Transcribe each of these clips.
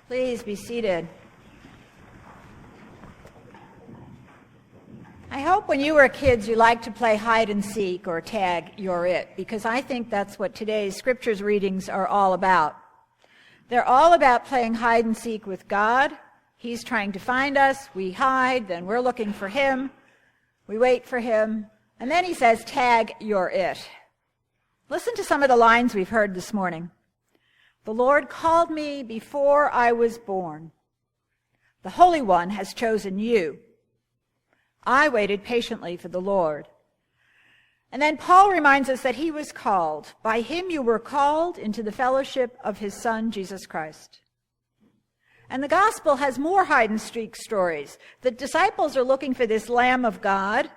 Please be seated. I hope when you were kids you liked to play hide and seek or tag you're it, because I think that's what today's scriptures readings are all about. They're all about playing hide and seek with God. He's trying to find us, we hide, then we're looking for him, we wait for him, and then he says, tag you're it. Listen to some of the lines we've heard this morning. The Lord called me before I was born. The Holy One has chosen you. I waited patiently for the Lord. And then Paul reminds us that he was called. By him you were called into the fellowship of his Son, Jesus Christ. And the gospel has more hide and seek stories. The disciples are looking for this Lamb of God.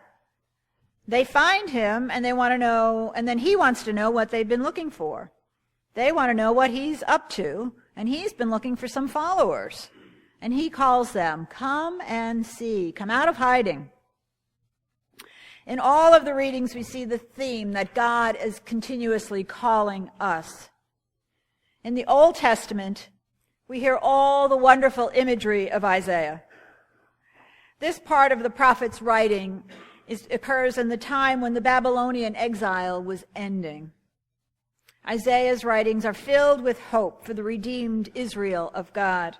They find him and they want to know, and then he wants to know what they've been looking for. They want to know what he's up to, and he's been looking for some followers. And he calls them, come and see, come out of hiding. In all of the readings, we see the theme that God is continuously calling us. In the Old Testament, we hear all the wonderful imagery of Isaiah. This part of the prophet's writing occurs in the time when the Babylonian exile was ending. Isaiah's writings are filled with hope for the redeemed Israel of God,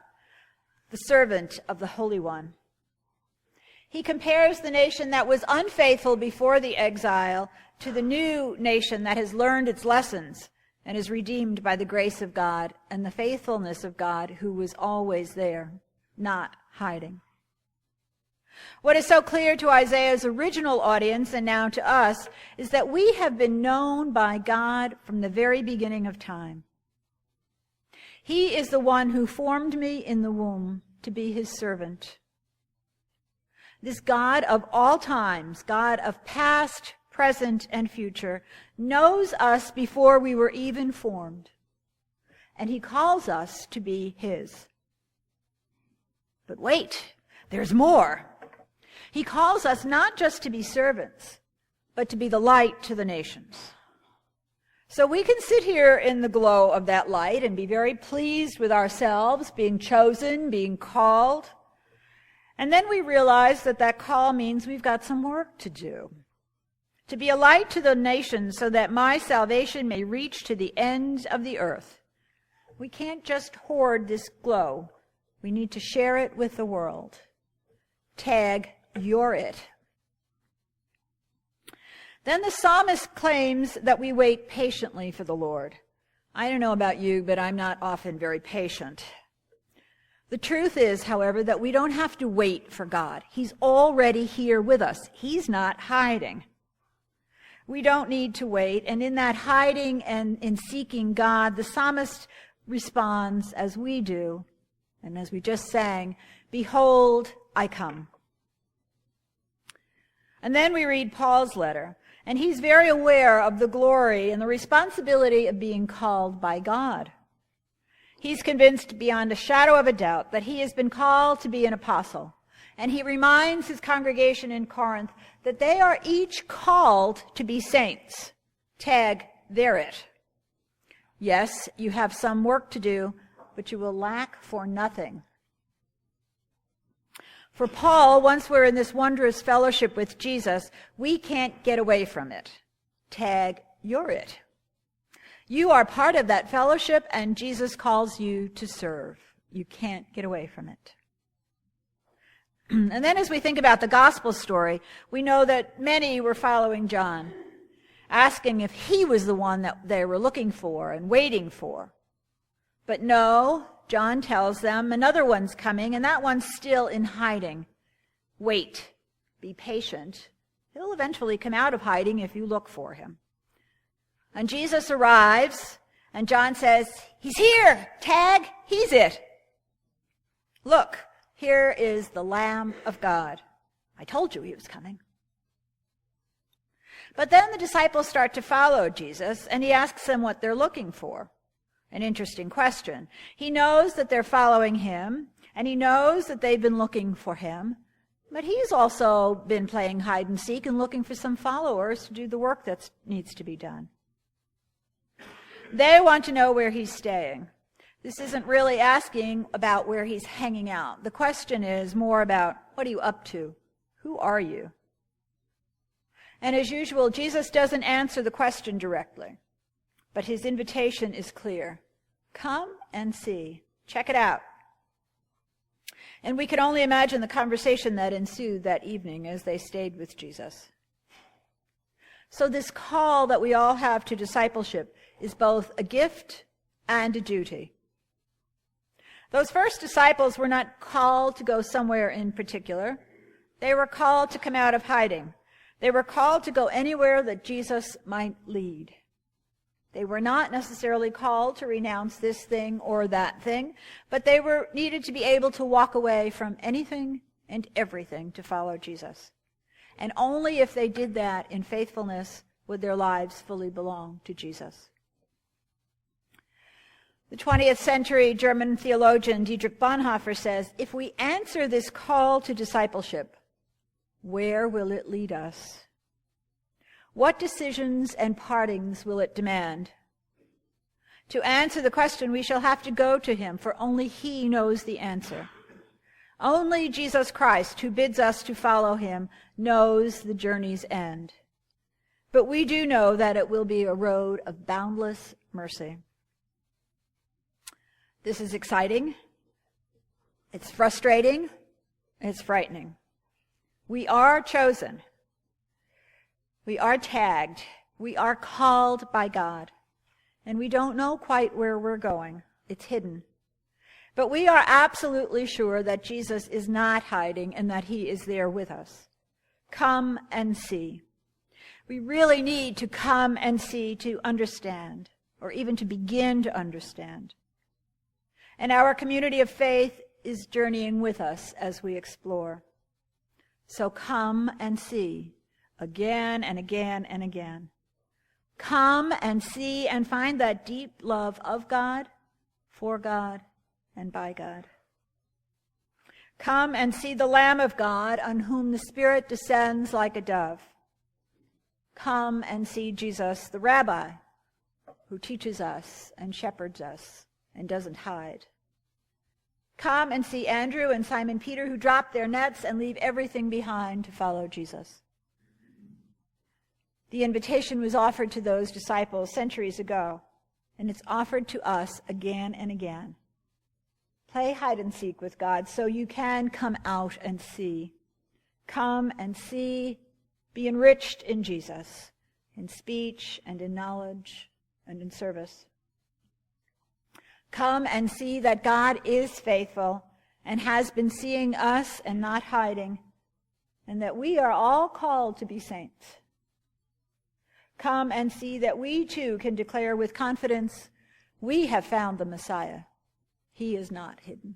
the servant of the Holy One. He compares the nation that was unfaithful before the exile to the new nation that has learned its lessons and is redeemed by the grace of God and the faithfulness of God, who was always there, not hiding. What is so clear to Isaiah's original audience and now to us is that we have been known by God from the very beginning of time. He is the one who formed me in the womb to be his servant. This God of all times, God of past, present, and future, knows us before we were even formed, and he calls us to be his. But wait, there's more. He calls us not just to be servants, but to be the light to the nations. So we can sit here in the glow of that light and be very pleased with ourselves, being chosen, being called. And then we realize that that call means we've got some work to do. To be a light to the nations so that my salvation may reach to the ends of the earth. We can't just hoard this glow. We need to share it with the world. Tag you're it. Then the psalmist claims that we wait patiently for the Lord. I don't know about you, but I'm not often very patient. The truth is, however, that we don't have to wait for God. He's already here with us. He's not hiding. We don't need to wait, and in that hiding and in seeking God, the psalmist responds as we do, and as we just sang, "Behold, I come." And then we read Paul's letter, and he's very aware of the glory and the responsibility of being called by God. He's convinced beyond a shadow of a doubt that he has been called to be an apostle, and he reminds his congregation in Corinth that they are each called to be saints. Tag, they're it. Yes, you have some work to do, but you will lack for nothing. For Paul, once we're in this wondrous fellowship with Jesus, we can't get away from it. Tag, you're it. You are part of that fellowship, and Jesus calls you to serve. You can't get away from it. And then as we think about the gospel story, we know that many were following John, asking if he was the one that they were looking for and waiting for. But no, John tells them another one's coming, and that one's still in hiding. Wait, be patient. He'll eventually come out of hiding if you look for him. And Jesus arrives, and John says, he's here, tag, he's it. Look, here is the Lamb of God. I told you he was coming. But then the disciples start to follow Jesus, and he asks them what they're looking for. An interesting question. He knows that they're following him, and he knows that they've been looking for him, but he's also been playing hide and seek and looking for some followers to do the work that needs to be done. They want to know where he's staying. This isn't really asking about where he's hanging out. The question is more about, what are you up to? Who are you? And as usual, Jesus doesn't answer the question directly, but his invitation is clear. Come and see. Check it out. And we can only imagine the conversation that ensued that evening as they stayed with Jesus. So this call that we all have to discipleship is both a gift and a duty. Those first disciples were not called to go somewhere in particular. They were called to come out of hiding. They were called to go anywhere that Jesus might lead. They were not necessarily called to renounce this thing or that thing, but they needed to be able to walk away from anything and everything to follow Jesus. And only if they did that in faithfulness would their lives fully belong to Jesus. The 20th century German theologian Dietrich Bonhoeffer says, if we answer this call to discipleship, where will it lead us? What decisions and partings will it demand? To answer the question, we shall have to go to him, for only he knows the answer. Only Jesus Christ, who bids us to follow him, knows the journey's end. But we do know that it will be a road of boundless mercy. This is exciting. It's frustrating. It's frightening. We are chosen. We are tagged. We are called by God. And we don't know quite where we're going. It's hidden. But we are absolutely sure that Jesus is not hiding and that he is there with us. Come and see. We really need to come and see to understand, or even to begin to understand. And our community of faith is journeying with us as we explore. So come and see, again and again and again. Come and see and find that deep love of God, for God, and by God. Come and see the Lamb of God on whom the Spirit descends like a dove. Come and see Jesus, the Rabbi, who teaches us and shepherds us and doesn't hide. Come and see Andrew and Simon Peter, who drop their nets and leave everything behind to follow Jesus. The invitation was offered to those disciples centuries ago, and it's offered to us again and again. Play hide and seek with God so you can come out and see. Come and see, be enriched in Jesus, in speech and in knowledge and in service. Come and see that God is faithful and has been seeing us and not hiding, and that we are all called to be saints. Come and see that we too can declare with confidence, we have found the Messiah. He is not hidden.